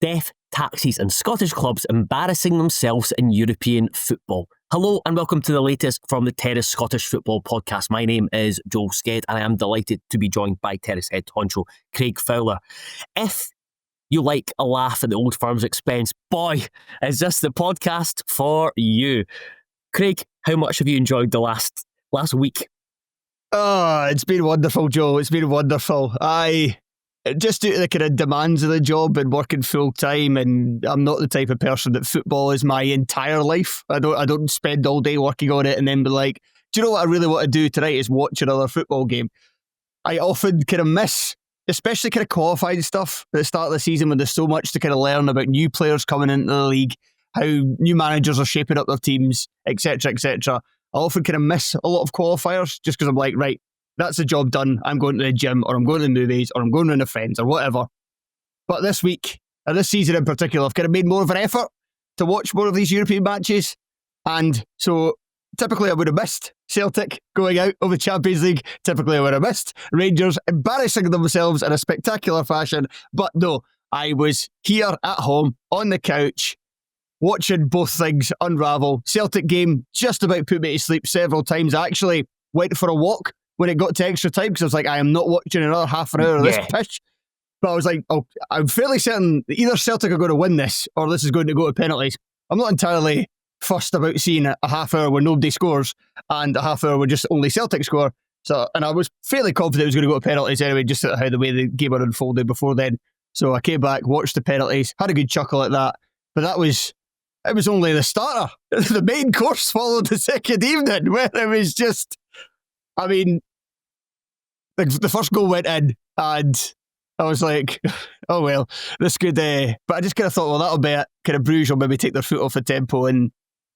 death, taxes and Scottish clubs embarrassing themselves in European football. Hello and welcome to the latest from the Terrace Scottish Football Podcast. My name is Joel Sked and I am delighted to be joined by Terrace head honcho Craig Fowler. If you like a laugh at the old firm's expense, boy, is this the podcast for you. Craig, how much have you enjoyed the last week? Oh, it's been wonderful, Joe. It's been wonderful. Just due to the kind of demands of the job and working full time, and I'm not the type of person that football is my entire life. I don't spend all day working on it and then be like, do you know what I really want to do tonight is watch another football game. I often kind of miss, especially kind of qualifying stuff at the start of the season when there's so much to kind of learn about new players coming into the league, how new managers are shaping up their teams, etc., etc. I often kind of miss a lot of qualifiers just because I'm like, right, that's the job done. I'm going to the gym or I'm going to the movies or I'm going to the friends or whatever. But this week, and this season in particular, I've kind of made more of an effort to watch more of these European matches. And so typically I would have missed Celtic going out of the Champions League. Typically I would have missed Rangers embarrassing themselves in a spectacular fashion. But no, I was here at home on the couch watching both things unravel. Celtic game just about put me to sleep several times. I actually went for a walk when it got to extra time because I was like, I am not watching another half an hour of this pitch. But I was like, oh, I'm fairly certain that either Celtic are going to win this or this is going to go to penalties. I'm not entirely fussed about seeing a half hour where nobody scores and a half hour where just only Celtic score. And I was fairly confident it was going to go to penalties anyway, just how the way the game had unfolded before then. So I came back, watched the penalties, had a good chuckle at that. But it was only the starter. The main course followed the second evening where it was just, I mean, the first goal went in and I was like, oh well, this could, but I just kind of thought, well, that'll be it. Kind of Bruges will maybe take their foot off the tempo and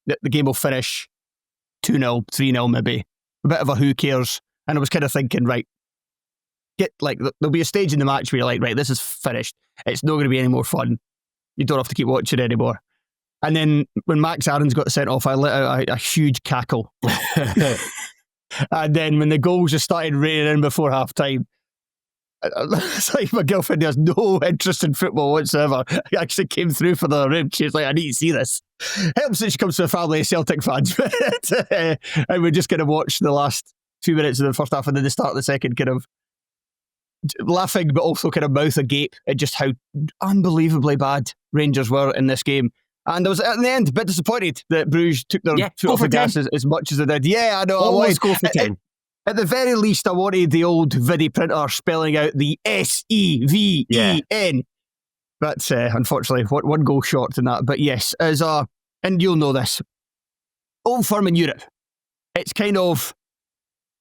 the game will finish 2-0, 3-0 maybe. A bit of a who cares. And I was kind of thinking, right, there'll be a stage in the match where you're like, right, this is finished. It's not going to be any more fun. You don't have to keep watching anymore. And then when Max Aarons got sent off, I let out a huge cackle. And then when the goals just started raining in before half time, it's like my girlfriend has no interest in football whatsoever. I actually came through for the room. She was like, I need to see this. Helps that she comes from a family of Celtic fans. And we just kind of watched the last 2 minutes of the first half and then the start of the second, kind of laughing, but also kind of mouth agape at just how unbelievably bad Rangers were in this game. And I was, at the end, a bit disappointed that Bruges took their foot off the gas as much as they did. Yeah, I know. Always go for 10. At the very least, I wanted the old Vidi printer spelling out the Seven. Yeah. But unfortunately, one goal short in that. But yes, and you'll know this, Old Firm in Europe, it's kind of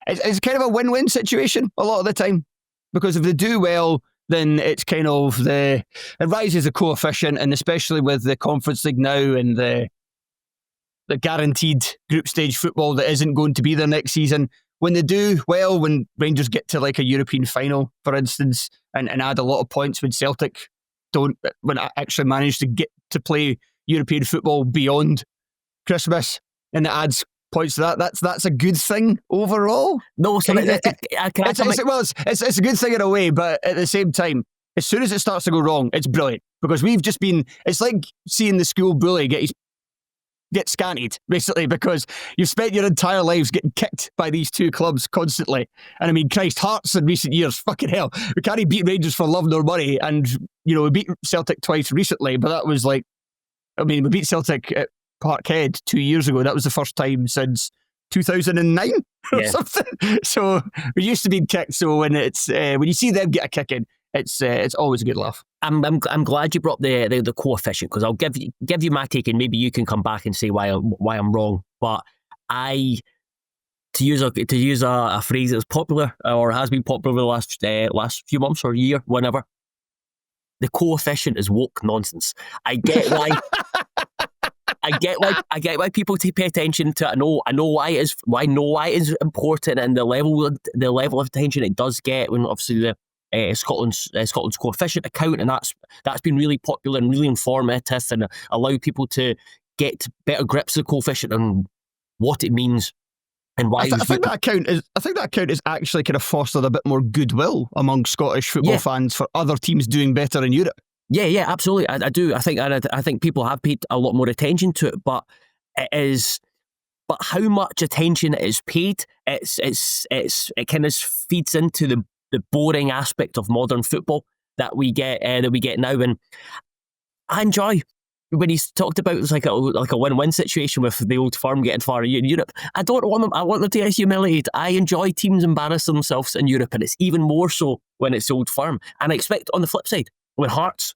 a win-win situation a lot of the time. Because if they do well, then it's kind of it rises the coefficient, and especially with the Conference League now and the guaranteed group stage football that isn't going to be there next season, when they do well, when Rangers get to like a European final, for instance, and add a lot of points when Celtic when I actually manage to get to play European football beyond Christmas, and it adds points to that. That's a good thing overall. No, so it's a good thing in a way, but at the same time, as soon as it starts to go wrong, it's brilliant because we've just been. It's like seeing the school bully get scanted, basically, because you've spent your entire lives getting kicked by these two clubs constantly. And I mean, Christ, Hearts in recent years, fucking hell, we can't even beat Rangers for love nor money, and we beat Celtic twice recently, but that was like, I mean, we beat Celtic at Parkhead 2 years ago. That was the first time since 2009 or something. So we used to be kicked. So when you see them get a kick in, it's always a good laugh. I'm glad you brought the coefficient, because I'll give you my take and maybe you can come back and say why I'm wrong. But to use a phrase that's popular or has been popular the last few months or year, whenever, the coefficient is woke nonsense. I get why. I get why people pay attention to it. I know why it is important, and the level of attention it does get when obviously the Scotland's coefficient account, and that's been really popular and really informative and allow people to get better grips of the coefficient and what it means and why. I think that account is actually kind of fostered a bit more goodwill among Scottish football fans for other teams doing better in Europe. Yeah, absolutely. I do. I think people have paid a lot more attention to it, but it is. But how much attention it is paid, it kind of feeds into the boring aspect of modern football that we get now. And I enjoy when he's talked about it's like a win-win situation with the Old Firm getting far in Europe. I don't want them. I want them to get humiliated. I enjoy teams embarrassing themselves in Europe, and it's even more so when it's Old Firm. And I expect on the flip side, when Hearts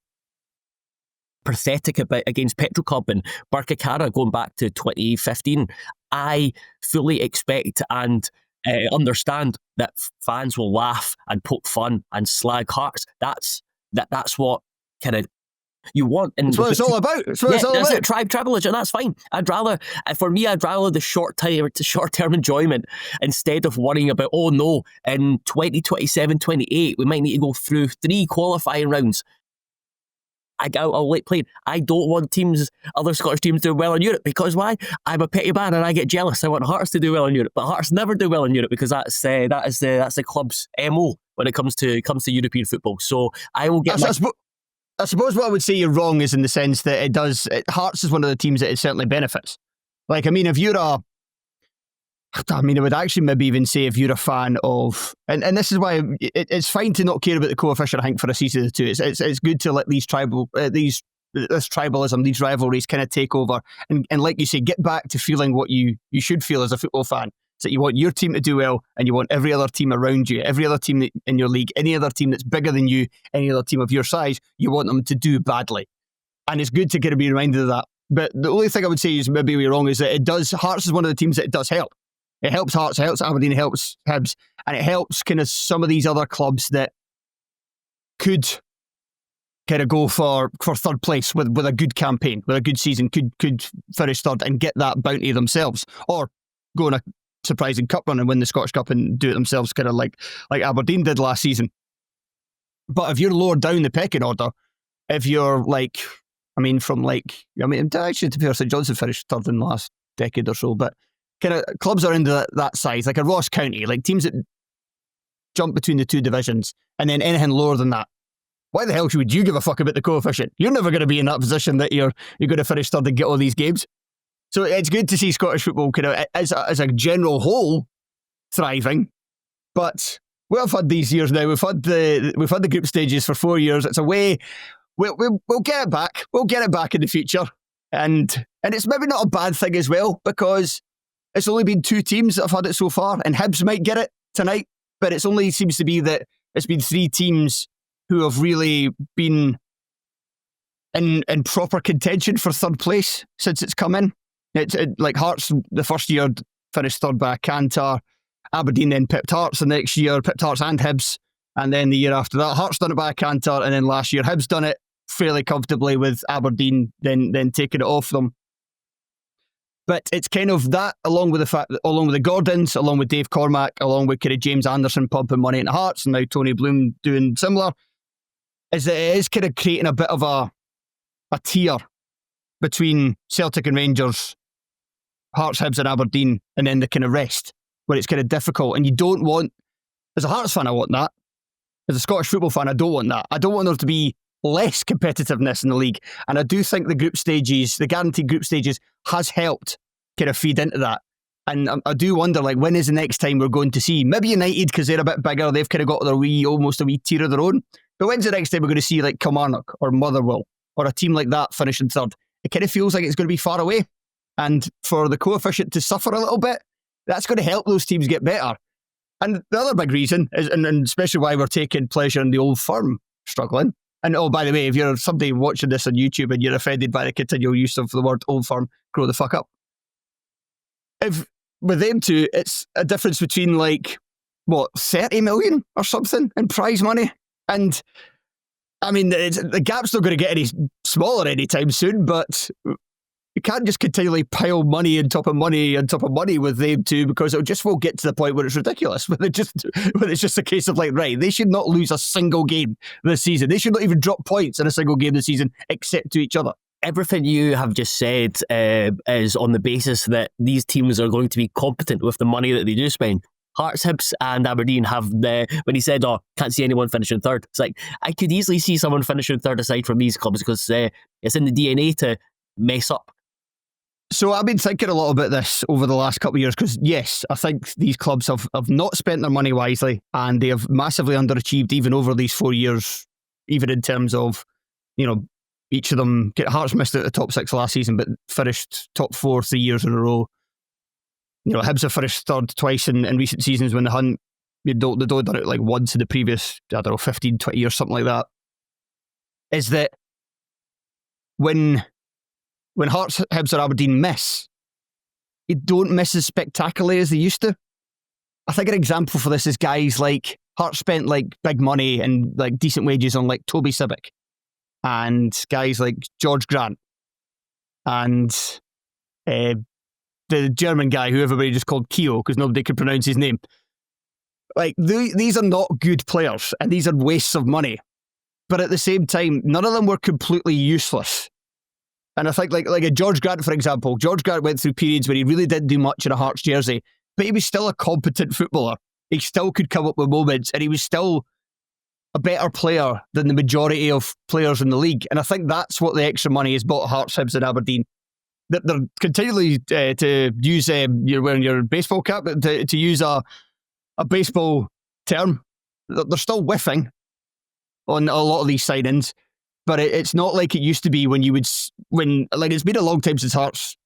pathetic about against Petrol Club and Barcacara going back to 2015, I fully expect and understand that fans will laugh and poke fun and slag Hearts. That's what kind of you want. That's what it's all about. That's what it's all about. Tribalism, and that's fine. I'd rather the short-term enjoyment instead of worrying about, oh no, in 2027, 28, we might need to go through 3 qualifying rounds. I'll like playing. I don't want other Scottish teams doing well in Europe, because why? I'm a petty man and I get jealous. I want Hearts to do well in Europe, but Hearts never do well in Europe because that's the club's MO when it comes to European football. So I will get. I suppose what I would say you're wrong is in the sense that Hearts is one of the teams that it certainly benefits. Like, I mean, if you're I would actually maybe even say if you're a fan of, and this is why it's fine to not care about the coefficient, I think, for a season or two. It's good to let this tribalism, these rivalries kind of take over. And like you say, get back to feeling what you should feel as a football fan. So you want your team to do well, and you want every other team around you, every other team in your league, any other team that's bigger than you, any other team of your size, you want them to do badly. And it's good to kind of be reminded of that. But the only thing I would say is maybe we're wrong is that Hearts is one of the teams that it does help. It helps Hearts, it helps Aberdeen, it helps Hibs, and it helps kind of some of these other clubs that could kind of go for third place with a good campaign, with a good season, could finish third and get that bounty themselves, or go on a surprising cup run and win the Scottish Cup and do it themselves, kind of like Aberdeen did last season. But if you're lower down the pecking order, if you're actually, to be fair, St Johnstone finished third in the last decade or so, but kind of clubs are into that size, like a Ross County, like teams that jump between the 2 divisions, and then anything lower than that. Why the hell would you give a fuck about the coefficient? You're never going to be in that position that you're going to finish third and get all these games. So it's good to see Scottish football kind of as a general whole thriving. But we've had these years now. We've had the group stages for 4 years. It's a way we'll get it back. We'll get it back in the future, and it's maybe not a bad thing as well, because it's only been 2 teams that have had it so far, and Hibs might get it tonight, but it only seems to be that it's been 3 teams who have really been in proper contention for third place since it's come in. Like Hearts, the first year finished third by a canter. Aberdeen then pipped Hearts the next year, pipped Hearts and Hibs, and then the year after that, Hearts done it by a canter, and then last year Hibs done it fairly comfortably with Aberdeen then taking it off them. But it's kind of that, along with the Gordons, along with Dave Cormack, along with kind of James Anderson pumping money into Hearts, and now Tony Bloom doing similar, is that it is kind of creating a bit of a tier between Celtic and Rangers, Hearts, Hibs and Aberdeen, and then the kind of rest, where it's kind of difficult. And you don't want, as a Hearts fan, I want that. As a Scottish football fan, I don't want that. I don't want there to be less competitiveness in the league. And I do think the group stages, the guaranteed group stages, has helped kind of feed into that. And I do wonder, when is the next time we're going to see, maybe United, because they're a bit bigger, they've kind of got almost a wee tier of their own. But when's the next time we're going to see Kilmarnock or Motherwell or a team like that finishing third? It kind of feels like it's going to be far away. And for the coefficient to suffer a little bit, that's going to help those teams get better. And the other big reason is, and especially why we're taking pleasure in the Old Firm struggling. And oh, by the way, if you're somebody watching this on YouTube and you're offended by the continual use of the word Old Firm, grow the fuck up. If with them two, it's a difference between 30 million or something in prize money. And I mean, the gap's not going to get any smaller anytime soon, but you can't just continually pile money on top of money on top of money with them two, because it will get to the point where it's ridiculous. When it's just a case of right, they should not lose a single game this season. They should not even drop points in a single game this season, except to each other. Everything you have just said is on the basis that these teams are going to be competent with the money that they do spend. Hearts, Hibs and Aberdeen have when he said, "Oh, can't see anyone finishing third." It's like, I could easily see someone finishing third aside from these clubs because it's in the DNA to mess up. So I've been thinking a lot about this over the last couple of years because, yes, I think these clubs have not spent their money wisely and they have massively underachieved even over these 4 years, even in terms of, each of them. Hearts missed out the top 6 last season but finished top 4 3 years in a row. Hibs have finished third twice in recent seasons when they hadn't. They'd only done it like once in the previous, 15, 20 years, something like that. Is that when Hearts, Hibs or Aberdeen miss, they don't miss as spectacularly as they used to. I think an example for this is guys like Hearts spent like big money and like decent wages on like Toby Sibbick and guys like George Grant and the German guy who everybody just called Keo because nobody could pronounce his name. Like these are not good players and these are wastes of money. But at the same time, none of them were completely useless. And I think like a George Grant, for example, George Grant went through periods where he really didn't do much in a Hearts jersey, but he was still a competent footballer. He still could come up with moments and he was still a better player than the majority of players in the league. And I think that's what the extra money has bought Hearts, Hibs and Aberdeen. That they're continually to use, you're wearing your baseball cap, but to use a baseball term, they're still whiffing on a lot of these signings. But it's not like it used to be when it's been a long time since Hearts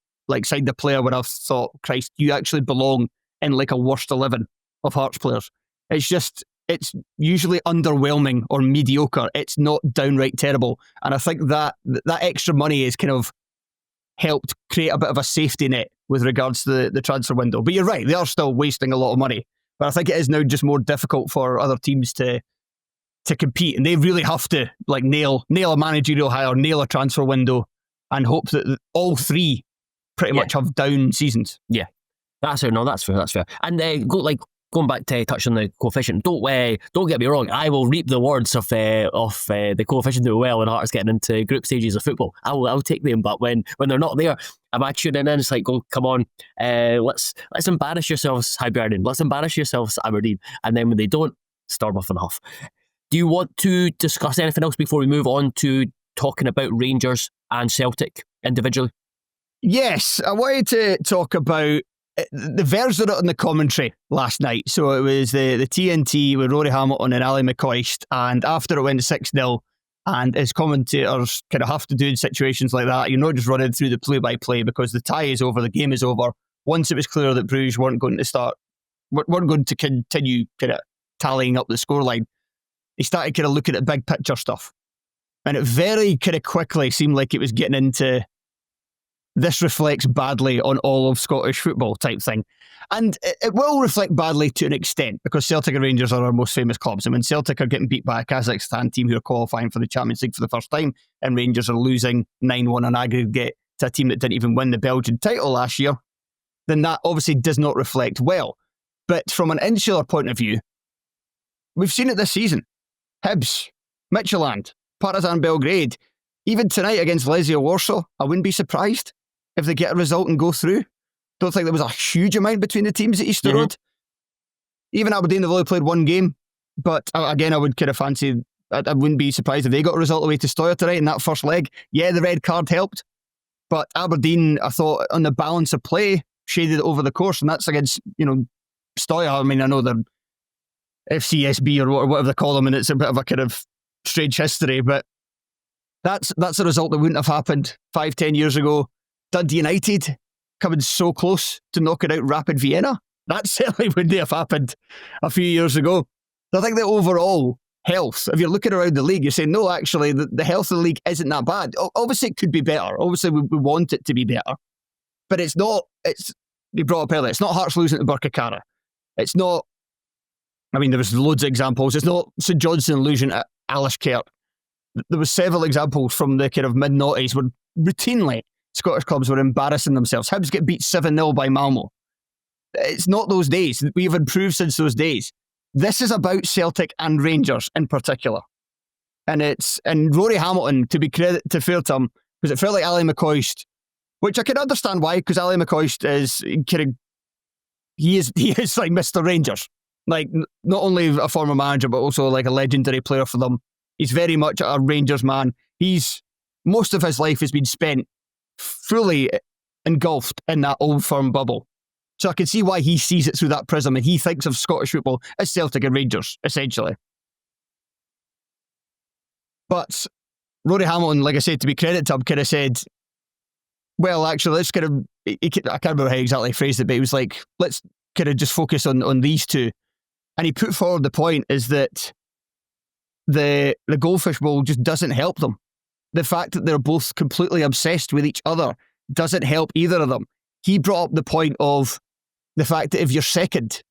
signed a player where I've thought, Christ, you actually belong in like a worst 11 of Hearts players. It's usually underwhelming or mediocre. It's not downright terrible. And I think that extra money has kind of helped create a bit of a safety net with regards to the transfer window. But you're right, they are still wasting a lot of money. But I think it is now just more difficult for other teams to compete, and they really have to nail a managerial hire, nail a transfer window, and hope that all three pretty much have down seasons. Yeah, that's fair. No, that's fair. And going back to touch on the coefficient, don't get me wrong. I will reap the rewards of the coefficient well when Hearts getting into group stages of football. I'll take them, but when they're not there, I'm actually tuning in. It's like, oh, come on, let's embarrass yourselves, Hibernian. Let's embarrass yourselves, Aberdeen. And then when they don't, storm off and off. Do you want to discuss anything else before we move on to talking about Rangers and Celtic individually? Yes, I wanted to talk about the version on the commentary last night. So it was the TNT with Rory Hamilton and Ali McCoist, and after it went 6-0, and as commentators kind of have to do in situations like that, you're not just running through the play-by-play because the tie is over, the game is over. Once it was clear that Bruges weren't going to continue kind of tallying up the scoreline, they started kind of looking at big picture stuff. And it very kind of quickly seemed like it was getting into this reflects badly on all of Scottish football type thing. And it will reflect badly to an extent because Celtic and Rangers are our most famous clubs. And when Celtic are getting beat by a Kazakhstan team who are qualifying for the Champions League for the first time, and Rangers are losing 9-1 on aggregate to a team that didn't even win the Belgian title last year, then that obviously does not reflect well. But from an insular point of view, we've seen it this season. Hibs, Midtjylland, Partizan Belgrade, even tonight against Legia Warsaw, I wouldn't be surprised if they get a result and go through. Don't think there was a huge amount between the teams at Easter Road. Even Aberdeen, they've only played one game, but again, I would kind of fancy, I wouldn't be surprised if they got a result away to Steyr tonight in that first leg. Yeah, the red card helped, but Aberdeen, I thought, on the balance of play, shaded it over the course, and that's against, Steyr. I mean, I know they're FCSB or whatever they call them, and it's a bit of a kind of strange history, but that's a result that wouldn't have happened 5-10 years ago. Dundee United coming so close to knocking out Rapid Vienna. That certainly wouldn't have happened a few years ago. So I think the overall health, if you're looking around the league, you're saying, no, actually, the health of the league isn't that bad. Obviously, it could be better. Obviously, we want it to be better. But it's not, you brought up earlier, it's not Hearts losing to Birkirkara. It's not, I mean, there was loads of examples. It's not St Johnstone losing at Alashkert. There was several examples from the kind of mid-noughties where routinely Scottish clubs were embarrassing themselves. Hibs get beat 7-0 by Malmo. It's not those days. We've improved since those days. This is about Celtic and Rangers in particular. And Rory Hamilton, to be fair to him, because it felt like Ali McCoist, which I can understand why, because Ali McCoist is kind of he is like Mr. Rangers. Like, not only a former manager, but also like a legendary player for them. He's very much a Rangers man. Most of his life has been spent fully engulfed in that Old Firm bubble. So I can see why he sees it through that prism, and he thinks of Scottish football as Celtic and Rangers, essentially. But Rory Hamilton, like I said, to be credited to him, kind of said, well, actually, let's kind of, I can't remember how he exactly phrased it, but he was like, let's kind of just focus on these two. And he put forward the point is that the Goldfish Bowl just doesn't help them. The fact that they're both completely obsessed with each other doesn't help either of them. He brought up the point of the fact that if you're second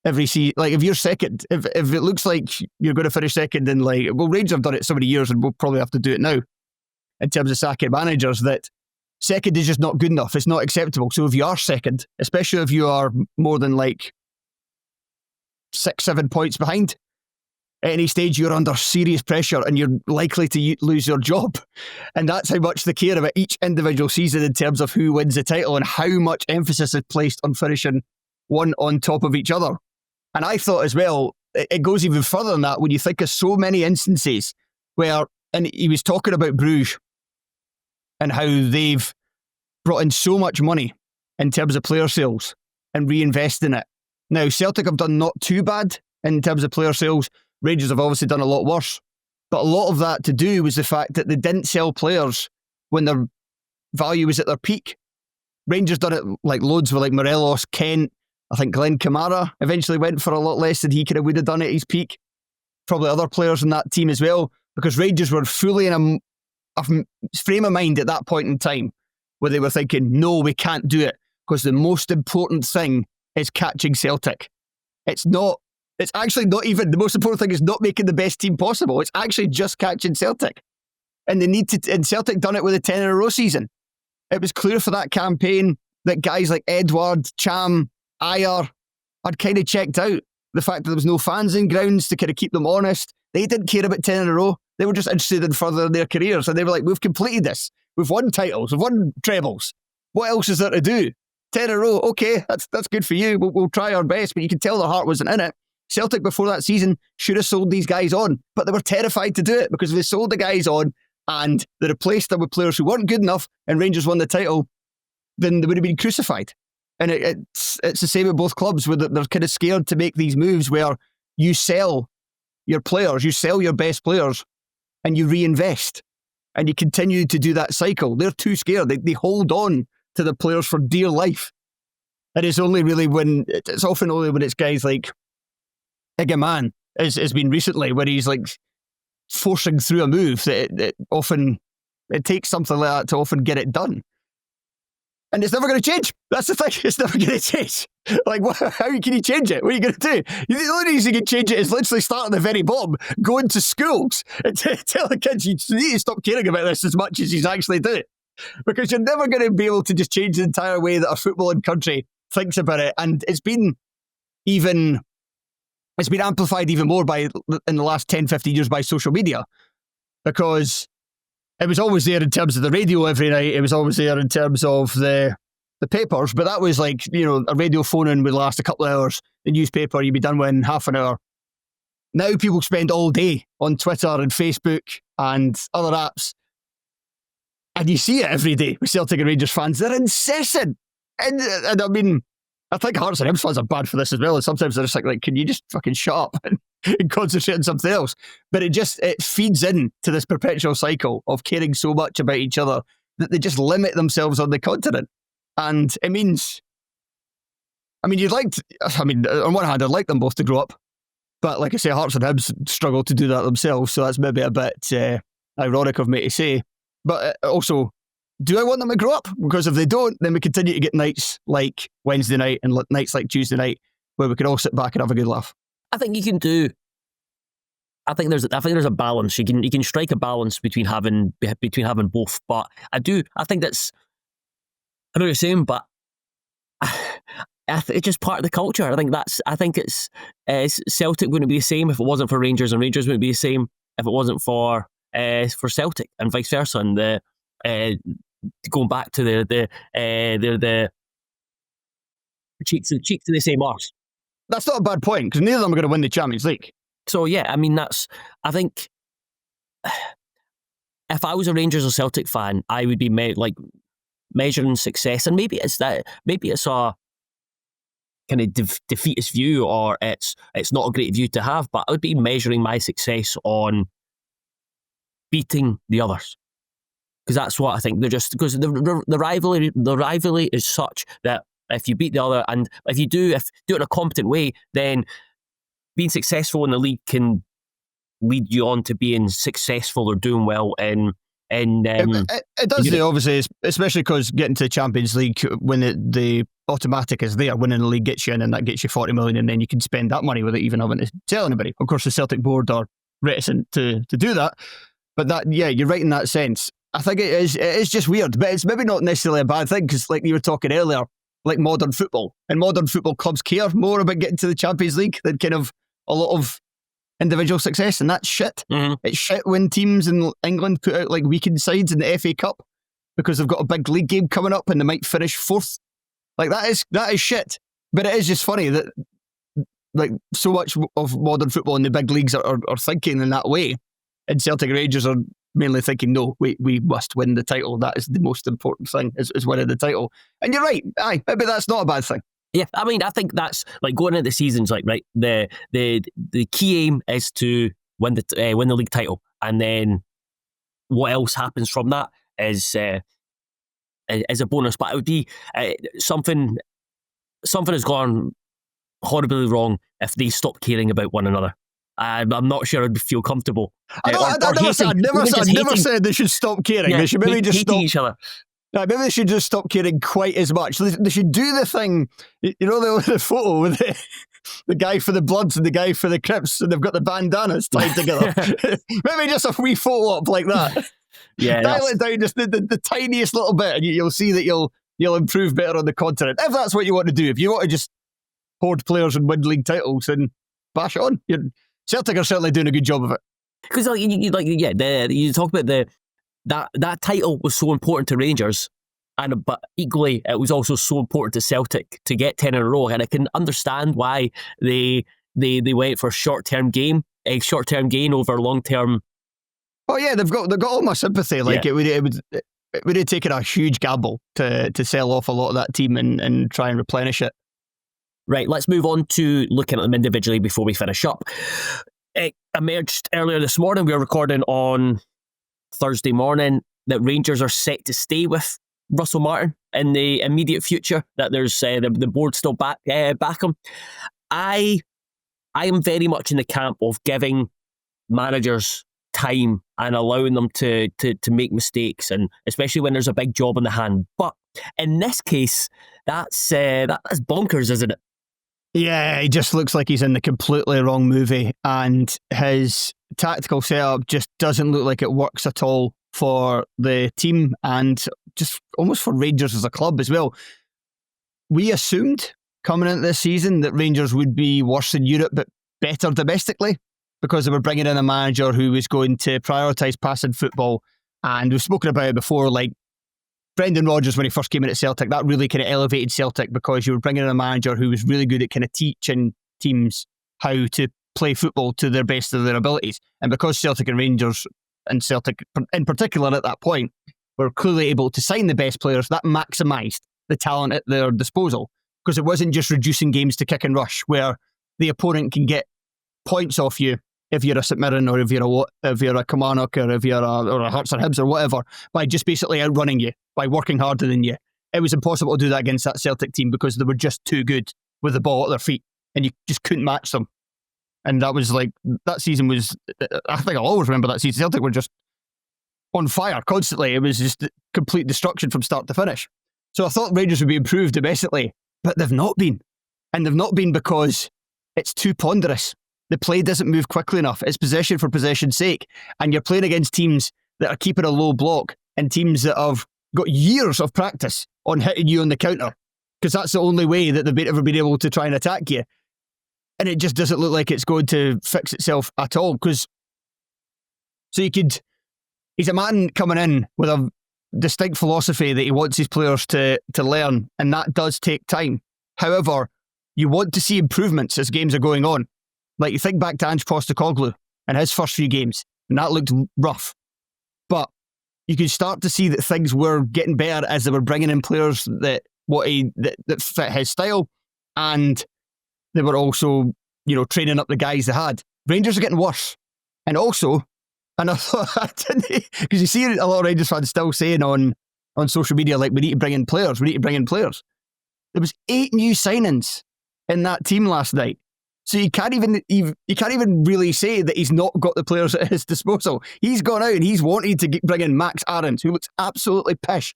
every season, like if you're second, if it looks like you're going to finish second in Rangers have done it so many years and we'll probably have to do it now in terms of sacking managers, that second is just not good enough. It's not acceptable. So if you are second, especially if you are more than 6-7 points behind, at any stage you're under serious pressure and you're likely to lose your job. And that's how much they care about each individual season in terms of who wins the title and how much emphasis is placed on finishing one on top of each other. And I thought as well, it goes even further than that when you think of so many instances where, and he was talking about Bruges and how they've brought in so much money in terms of player sales and reinvesting it. Now, Celtic have done not too bad in terms of player sales. Rangers have obviously done a lot worse. But a lot of that to do was the fact that they didn't sell players when their value was at their peak. Rangers done it loads with Morelos, Kent. I think Glenn Kamara eventually went for a lot less than he would have done at his peak. Probably other players in that team as well, because Rangers were fully in a frame of mind at that point in time where they were thinking, no, we can't do it because the most important thing is catching Celtic. It's actually not even, the most important thing is not making the best team possible. It's actually just catching Celtic. And and Celtic done it with a 10 in a row season. It was clear for that campaign that guys like Edward, Cham, Ayer had kind of checked out. The fact that there was no fans in grounds to kind of keep them honest. They didn't care about 10 in a row. They were just interested in furthering their careers. And they were like, we've completed this. We've won titles. We've won trebles. What else is there to do? 10 in a row. Okay, that's good for you. We'll try our best. But you could tell their heart wasn't in it. Celtic before that season should have sold these guys on. But they were terrified to do it because if they sold the guys on and they replaced them with players who weren't good enough and Rangers won the title, then they would have been crucified. And it's the same with both clubs, where they're kind of scared to make these moves where you sell your players, you sell your best players, and you reinvest. And you continue to do that cycle. They're too scared. They hold on to the players for dear life. And it's often only when it's guys like Igaman has been recently, where he's forcing through a move that it takes something like that to often get it done. And it's never going to change. That's the thing. It's never going to change. How can you change it? What are you going to do? The only reason you can change it is literally start at the very bottom, go into schools and tell the kids you need to stop caring about this as much as you actually do. Because you're never going to be able to just change the entire way that a footballing country thinks about it. And it's been amplified even more in the last 10, 15 years by social media. Because it was always there in terms of the radio every night. It was always there in terms of the papers. But that was a radio phone-in would last a couple of hours. The newspaper, you'd be done within half an hour. Now people spend all day on Twitter and Facebook and other apps. And you see it every day with Celtic and Rangers fans. They're incessant. And I mean, I think Hearts and Hibs fans are bad for this as well. And sometimes they're just like, can you just fucking shut up and concentrate on something else? But it feeds in to this perpetual cycle of caring so much about each other that they just limit themselves on the continent. And it means, on one hand, I'd like them both to grow up. But like I say, Hearts and Hibs struggle to do that themselves. So that's maybe a bit ironic of me to say. But also, do I want them to grow up? Because if they don't, then we continue to get nights like Wednesday night and nights like Tuesday night where we can all sit back and have a good laugh. I think you can do. I think there's a balance. You can strike a balance between having both. But I think that's. I know what you're saying, but it's just part of the culture. I think it's Celtic wouldn't be the same if it wasn't for Rangers, and Rangers wouldn't be the same if it wasn't for Celtic, and vice versa. And going back to the cheek to the same arse. That's not a bad point, because neither of them are going to win the Champions League. So yeah, I mean, I think if I was a Rangers or Celtic fan, I would be measuring success, and maybe it's a kind of defeatist view, or it's not a great view to have, but I would be measuring my success on beating the others, because that's what I think. They're just, because the rivalry is such that if you beat the other, and if you do it in a competent way, then being successful in the league can lead you on to being successful or doing well in it does, obviously, especially because getting to the Champions League, when the automatic is there, winning the league gets you in, and that gets you 40 million, and then you can spend that money without even having to tell anybody. Of course, the Celtic board are reticent to do that, but that, yeah, you're right in that sense. I think it is just weird, but it's maybe not necessarily a bad thing, because like you were talking earlier, like modern football, and modern football clubs care more about getting to the Champions League than kind of a lot of individual success, and that's shit. Mm-hmm. It's shit when teams in England put out like weekend sides in the FA Cup because they've got a big league game coming up and they might finish fourth. Like that is shit. But it is just funny that like so much of modern football in the big leagues are thinking in that way, and Celtic and Rangers are mainly thinking, no, we must win the title. That is the most important thing, is winning the title. And you're right, maybe that's not a bad thing. Yeah, I mean, I think that's like going into the seasons, like, right, the key aim is to win the league title, and then what else happens from that is a bonus. But it would be something has gone horribly wrong if they stop caring about one another. I'm not sure I'd feel comfortable. I never said they should stop caring. Yeah, they should maybe just stop each other. Maybe they should just stop caring quite as much. They should do the thing, you know, the photo with the guy for the Bloods and the guy for the Crips, and they've got the bandanas tied together. Maybe just a wee photo up like that. Yeah, dial it down just the tiniest little bit, and you'll see that you'll improve better on the continent. If that's what you want to do, if you want to just hoard players and win league titles, and bash on. Celtic are certainly doing a good job of it. Because you talk about that title was so important to Rangers, but equally it was also so important to Celtic to get 10 in a row, and I can understand why they went for short-term gain over long-term. Oh yeah, they've got all my sympathy. Like, yeah. it would have taken a huge gamble to sell off a lot of that team and try and replenish it. Right, let's move on to looking at them individually before we finish up. It emerged earlier this morning, we were recording on Thursday morning, that Rangers are set to stay with Russell Martin in the immediate future, that there's the board still back him. I am very much in the camp of giving managers time and allowing them to make mistakes, and especially when there's a big job in the hand. But in this case, that's bonkers, isn't it? Yeah, he just looks like he's in the completely wrong movie, and his tactical setup just doesn't look like it works at all for the team, and just almost for Rangers as a club as well. We assumed coming into this season that Rangers would be worse in Europe but better domestically, because they were bringing in a manager who was going to prioritise passing football. And we've spoken about it before, like Brendan Rodgers, when he first came in at Celtic, that really kind of elevated Celtic, because you were bringing in a manager who was really good at kind of teaching teams how to play football to their best of their abilities. And because Celtic and Rangers, and Celtic in particular at that point, were clearly able to sign the best players, that maximised the talent at their disposal, because it wasn't just reducing games to kick and rush, where the opponent can get points off you if you're a St Mirren, or if you're a Kilmarnock, or if you're a Hearts or Hibs or whatever, by just basically outrunning you, by working harder than you. It was impossible to do that against that Celtic team, because they were just too good with the ball at their feet, and you just couldn't match them. And that was like, that season was, I think I'll always remember that season. Celtic were just on fire constantly. It was just complete destruction from start to finish. So I thought Rangers would be improved domestically, but they've not been. And they've not been because it's too ponderous. The play doesn't move quickly enough. It's possession for possession's sake. And you're playing against teams that are keeping a low block, and teams that have got years of practice on hitting you on the counter, because that's the only way that they've ever been able to try and attack you. And it just doesn't look like it's going to fix itself at all. He's a man coming in with a distinct philosophy that he wants his players to learn, and that does take time. However, you want to see improvements as games are going on. Like, you think back to Ange Postecoglou and his first few games, and that looked rough. But you could start to see that things were getting better as they were bringing in players that fit his style, and they were also, training up the guys they had. Rangers are getting worse. And also, and I thought, because you see a lot of Rangers fans still saying on social media, like, we need to bring in players. There was 8 new signings in that team last night. So you can't even really say that he's not got the players at his disposal. He's gone out and he's wanted to bring in Max Aarons, who looks absolutely pish.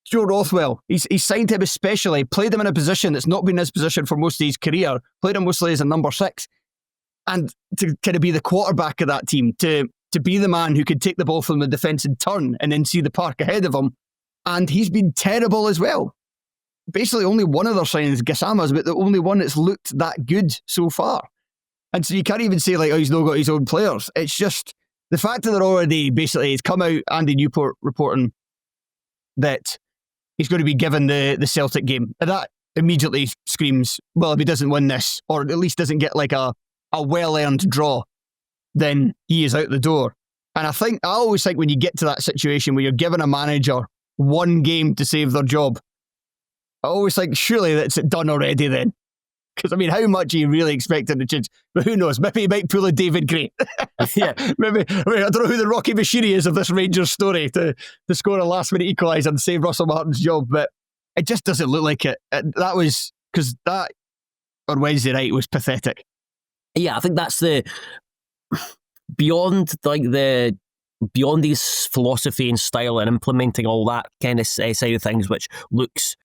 Joe Rothwell, he's signed him especially, played him in a position that's not been his position for most of his career, played him mostly as a number 6, and to kind of be the quarterback of that team, to be the man who could take the ball from the defence and turn and then see the park ahead of him. And he's been terrible as well. Basically, only one of their signings, Gassama's, but the only one that's looked that good so far. And so you can't even say, like, he's not got his own players. It's just the fact that they're already, basically, it's come out, Andy Newport reporting that he's going to be given the Celtic game. And that immediately screams, well, if he doesn't win this, or at least doesn't get like a well-earned draw, then he is out the door. And I always think when you get to that situation where you're giving a manager one game to save their job, I always think, surely that's done already then. Because, I mean, how much are you really expecting to change? But who knows? Maybe he might pull a David Gray. Yeah. I don't know who the Rocky Machinery is of this Rangers story to score a last-minute equaliser and save Russell Martin's job. But it just doesn't look like it. That was, because that on Wednesday night was pathetic. Yeah, I think that's beyond his philosophy and style and implementing all that kind of side of things, which looks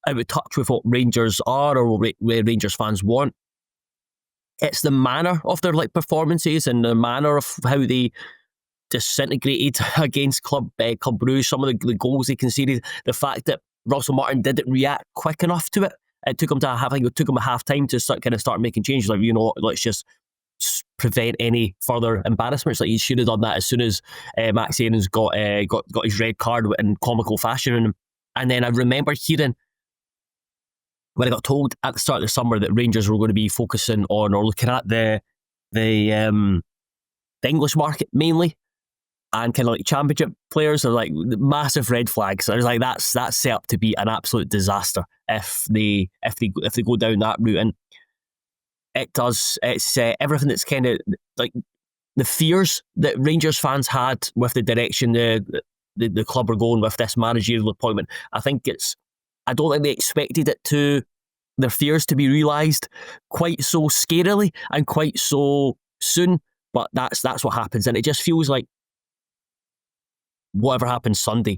out of touch with what Rangers are or what Rangers fans want. It's the manner of their performances and the manner of how they disintegrated against Club Brugge, some of the goals they conceded, the fact that Russell Martin didn't react quick enough to it. It took him to half time to start making changes. Let's just prevent any further embarrassments. Like, he should have done that as soon as Max Aarons got his red card in comical fashion. And then I remember hearing, when I got told at the start of the summer that Rangers were going to be focusing on or looking at the English market mainly, and kind of like championship players, are like massive red flags. I was like, that's set up to be an absolute disaster if they go down that route. And it does. It's everything that's kind of like the fears that Rangers fans had with the direction the club are going with this managerial appointment. I don't think they expected their fears to be realised quite so scarily and quite so soon. But that's what happens, and it just feels like whatever happens Sunday,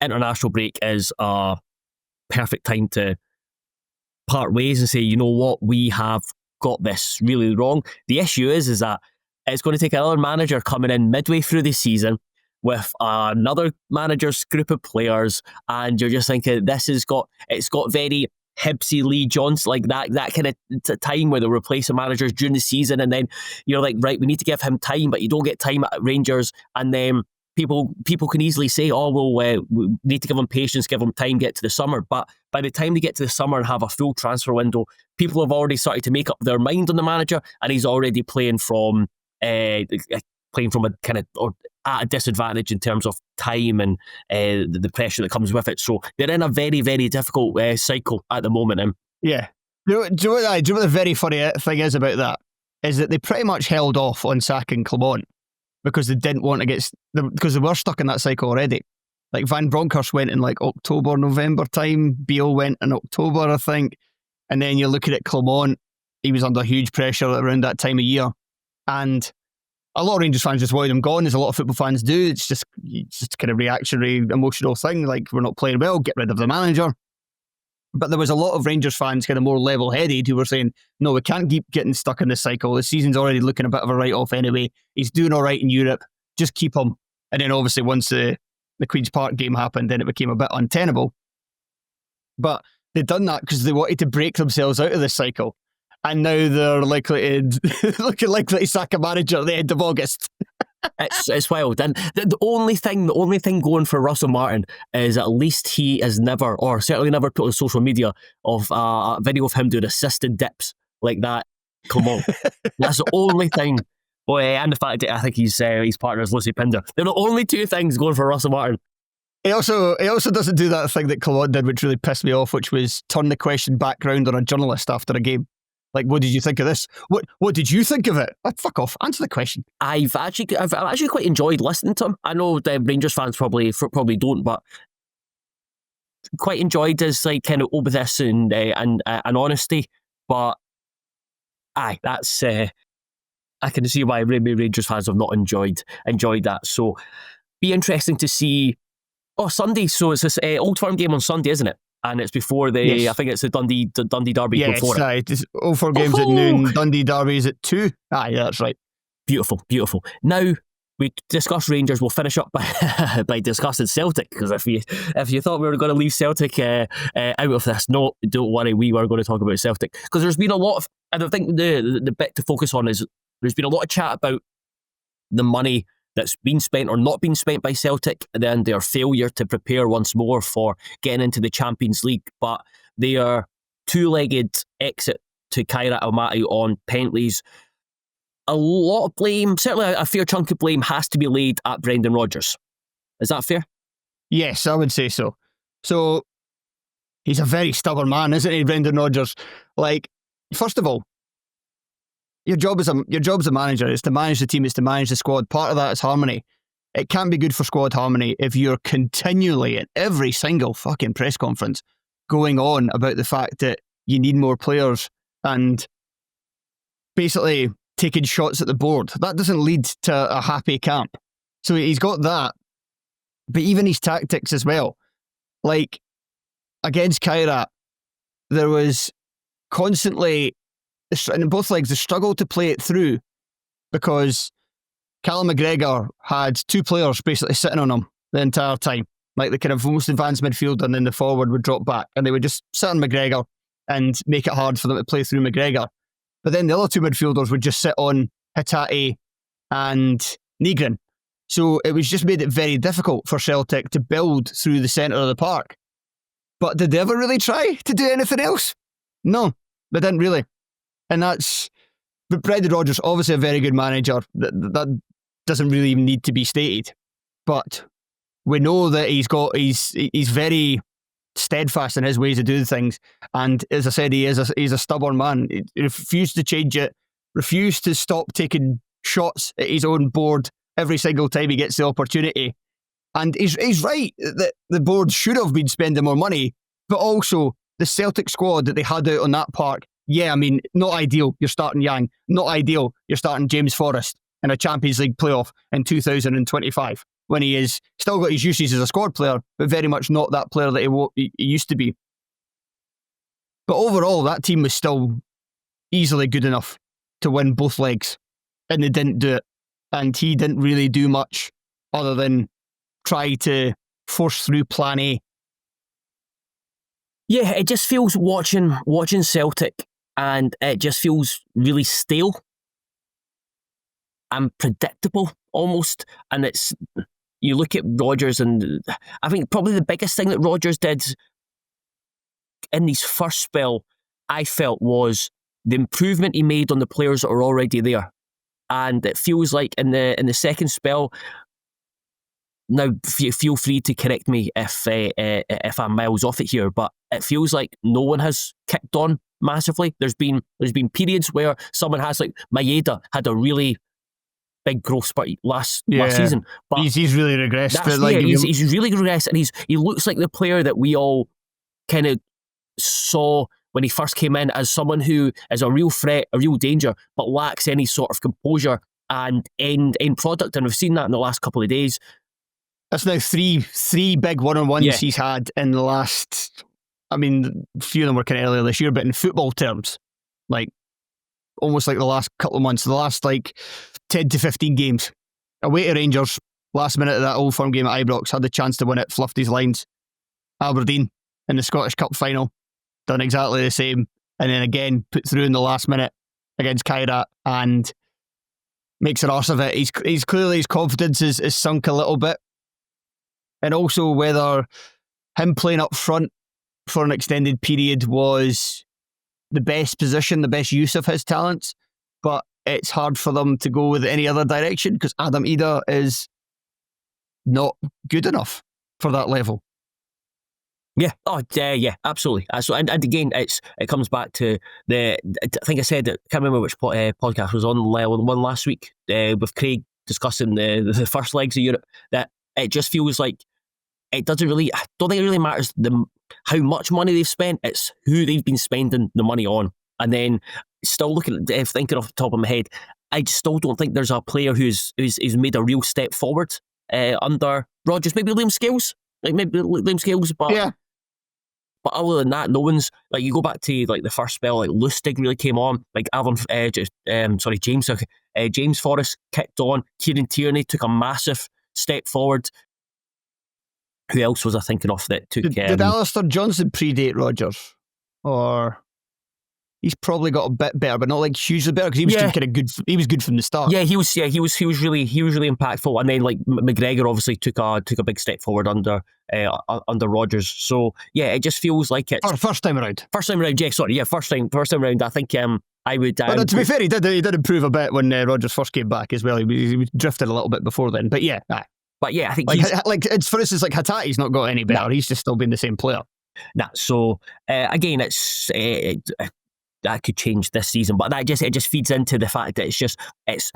international break is a perfect time to part ways and say, you know what, we have got this really wrong. The issue is that it's going to take another manager coming in midway through the season with another manager's group of players, and you're just thinking it's got very Hibsy, Lee Johnson, like that kind of time where they're replacing managers during the season, and then you're like, right, we need to give him time, but you don't get time at Rangers, and then people can easily say, oh, well, we need to give him patience, give him time, get to the summer. But by the time they get to the summer and have a full transfer window, people have already started to make up their mind on the manager, and he's already playing from a kind of, or at a disadvantage in terms of time and the pressure that comes with it. So they're in a very, very difficult cycle at the moment. Yeah. Do you know what the very funny thing is about that? Is that they pretty much held off on sacking Clement because they didn't want to because they were stuck in that cycle already. Like, Van Bronckhorst went in like October, November time. Beale went in October, I think. And then you're looking at Clement. He was under huge pressure around that time of year. And a lot of Rangers fans just wanted him gone, as a lot of football fans do. It's just kind of reactionary, emotional thing. Like, we're not playing well, get rid of the manager. But there was a lot of Rangers fans kind of more level-headed who were saying, no, we can't keep getting stuck in this cycle. The season's already looking a bit of a write-off anyway. He's doing all right in Europe. Just keep him. And then obviously once the Queen's Park game happened, then it became a bit untenable. But they'd done that because they wanted to break themselves out of this cycle. And now they're looking likely to sack a manager at the end of August. It's wild. And the only thing going for Russell Martin is at least he has never, or certainly never put on social media of a video of him doing assisted dips like that. Come on. That's the only thing. Boy, and the fact that I think his partner is Lucy Pinder. They're the only two things going for Russell Martin. He also doesn't do that thing that Claude did, which really pissed me off, which was turn the question back round on a journalist after a game. Like, what did you think of this? What did you think of it? Like, fuck off. Answer the question. I've actually quite enjoyed listening to him. I know the Rangers fans probably don't, but quite enjoyed his like kind of openness and honesty. But aye, that's I can see why Rangers fans have not enjoyed that. So be interesting to see. Oh, Sunday. So it's this Old Firm game on Sunday, isn't it? And it's before Yes. I think it's the Dundee derby before it. It's Old Firm games at noon. Dundee derby is at 2. Aye, that's right. Beautiful. Now we discuss Rangers. We'll finish up by discussing Celtic, because if you thought we were going to leave Celtic out of this, no, don't worry. We were going to talk about Celtic because there's been a lot of, and I think the bit to focus on is there's been a lot of chat about the money that's been spent or not been spent by Celtic, and then their failure to prepare once more for getting into the Champions League. But their two-legged exit to Kairat Almaty on penalties, a lot of blame, certainly a fair chunk of blame, has to be laid at Brendan Rodgers. Is that fair? Yes, I would say so. So he's a very stubborn man, isn't he, Brendan Rodgers? Like, first of all, your job as a manager is to manage the team, is to manage the squad. Part of that is harmony. It can't be good for squad harmony if you're continually at every single fucking press conference going on about the fact that you need more players and basically taking shots at the board. That doesn't lead to a happy camp. So he's got that. But even his tactics as well. Like, against Kairat, there was constantly, in both legs, the struggle to play it through because Callum McGregor had two players basically sitting on him the entire time. Like the kind of most advanced midfielder, and then the forward would drop back and they would just sit on McGregor and make it hard for them to play through McGregor. But then the other two midfielders would just sit on Hatate and Nygren. So it was just made it very difficult for Celtic to build through the centre of the park. But did they ever really try to do anything else? No, they didn't really. And that's... But Brendan Rodgers, obviously a very good manager. That doesn't really even need to be stated. But we know that he's very steadfast in his ways of doing things. And as I said, he's a stubborn man. He refused to change it, refused to stop taking shots at his own board every single time he gets the opportunity. And he's right that the board should have been spending more money, but also the Celtic squad that they had out on that park, yeah, I mean, not ideal, you're starting Yang. Not ideal, you're starting James Forrest in a Champions League playoff in 2025, when he is still got his uses as a squad player, but very much not that player that he used to be. But overall, that team was still easily good enough to win both legs, and they didn't do it. And he didn't really do much other than try to force through plan A. Yeah, it just feels watching Celtic, and it just feels really stale and predictable almost. And it's, you look at Rodgers, and I think probably the biggest thing that Rodgers did in his first spell, I felt, was the improvement he made on the players that were already there. And it feels like in the second spell, now feel free to correct me if I'm miles off it here, but it feels like no one has kicked on massively. There's been periods where someone has, like Maeda had a really big growth spurt last season, but he's really regressed. He's really regressed, and he looks like the player that we all kind of saw when he first came in as someone who is a real threat, a real danger, but lacks any sort of composure and end product. And we've seen that in the last couple of days. That's now three big one-on-ones he's had in the last... I mean, a few of them were kind of earlier this year, but in football terms, like almost like the last couple of months, the last like 10 to 15 games. Away to Rangers, last minute of that Old Firm game at Ibrox, had the chance to win it, fluffed his lines. Aberdeen in the Scottish Cup final, done exactly the same, and then again put through in the last minute against Kairat, and makes an arse of it. He's clearly, his confidence is sunk a little bit. And also whether him playing up front for an extended period was the best position, the best use of his talents. But it's hard for them to go with any other direction because Adam Ida is not good enough for that level. Yeah. Oh, yeah, absolutely. So, and again, it comes back to I think I said, I can't remember which podcast was on one last week with Craig discussing the first legs of Europe, that it just feels like it doesn't really, I don't think it really matters how much money they've spent, it's who they've been spending the money on. And then still looking at, thinking off the top of my head, I just still don't think there's a player who's made a real step forward under Rodgers. Maybe Liam Scales, but yeah. But other than that, no one's, like, you go back to like the first spell, like Lustig really came on, like James Forrest kicked on, Kieran Tierney took a massive step forward. Who else was I thinking of that took? Did Alistair Johnson predate Rodgers, or he's probably got a bit better, but not like hugely better because he was kind of good. He was good from the start. Yeah, he was really impactful, and then like McGregor obviously took a big step forward under Rodgers. So yeah, it just feels like it's first time around. First time around. I think I would. But to be fair, he did improve a bit when Rodgers first came back as well. He was drifted a little bit before then, but yeah. But yeah, I think it's, for instance, like Hatate's not got any better. He's just still been the same player. So again, it's that could change this season, but it just feeds into the fact that it's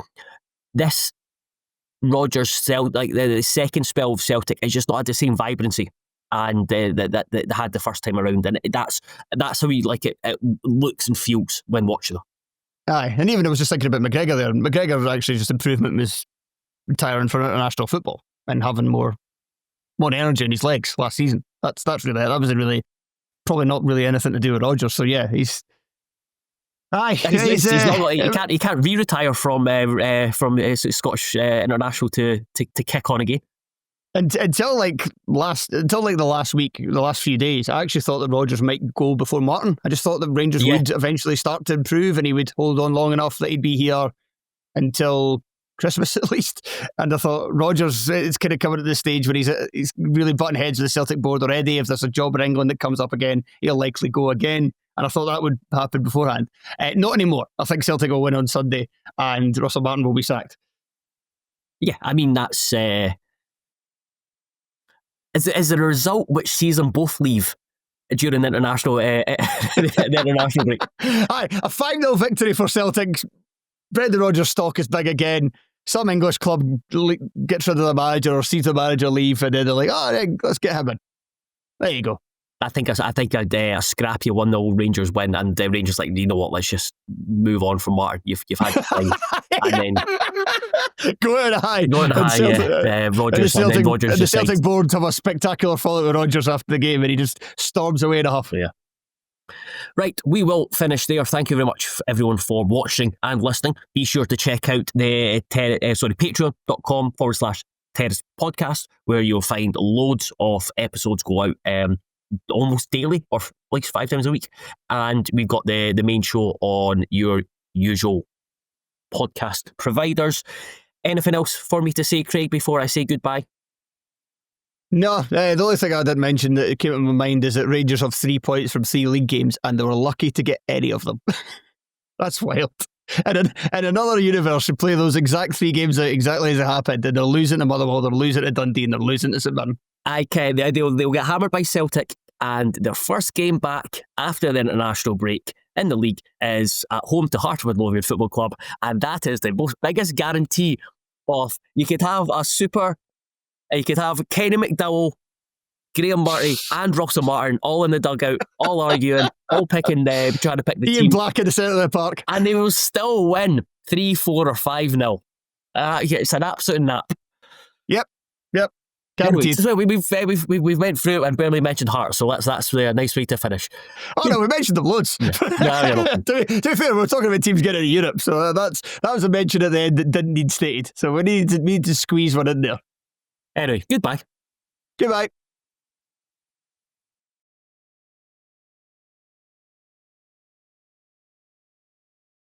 this Rodgers like the second spell of Celtic is just not had the same vibrancy and that they had the first time around, and that's how it looks and feels when watching them. Aye, and even I was just thinking about McGregor there. McGregor's actually just improvement was retiring from international football and having more energy in his legs last season. That was really probably not really anything to do with Rodgers. So yeah, he's not, he can't re-retire from Scottish international to kick on again. Until the last week, the last few days, I actually thought that Rodgers might go before Martin. I just thought that Rangers would eventually start to improve and he would hold on long enough that he'd be here until Christmas at least. And I thought Rodgers is kind of coming at this stage where he's really butting heads with the Celtic board already. If there's a job in England that comes up again, he'll likely go again. And I thought that would happen beforehand. Not anymore. I think Celtic will win on Sunday and Russell Martin will be sacked. Yeah, I mean, that's... Is the result which sees them both leave during the international break? Aye, a 5-0 victory for Celtic. Brendan Rodgers' stock is big again. Some English club gets rid of the manager or sees the manager leave, and then they're like, let's get him in. There you go. I think a scrappy 1-0 Rangers win, and the Rangers like, you know what, let's just move on from Martin. You've had your time. And then go on high. Rodgers, the Celtic board have a spectacular follow with Rodgers after the game, and he just storms away in a huff. Yeah. Right, we will finish there. Thank you very much, everyone, for watching and listening. Be sure to check out the patreon.com/Terrace Podcast, where you'll find loads of episodes go out almost daily, or at least 5 times a week. And we've got the main show on your usual podcast providers. Anything else for me to say, Craig, before I say goodbye? No, the only thing I did mention that came to my mind is that Rangers have 3 points from 3 league games and they were lucky to get any of them. That's wild. And in another universe, you play those exact 3 games out exactly as it happened, and they're losing to Motherwell, they're losing to Dundee, and they're losing to St Mirren. They'll get hammered by Celtic, and their first game back after the international break in the league is at home to Heart of Midlothian Football Club, and that is the biggest guarantee of you could have Kenny McDowell, Graham Murray and Russell Martin all in the dugout, all arguing, all trying to pick the team. Ian Black in the centre of the park. And they will still win 3-4 or 5-0. It's an absolute nap. Yep. Anyway, so we've went through it and barely mentioned Heart, so that's really a nice way to finish. Oh no, we mentioned them loads. Yeah. To be fair, we're talking about teams getting to Europe, so that was a mention at the end that didn't need stated. So we need to squeeze one in there. Anyway, goodbye. Goodbye.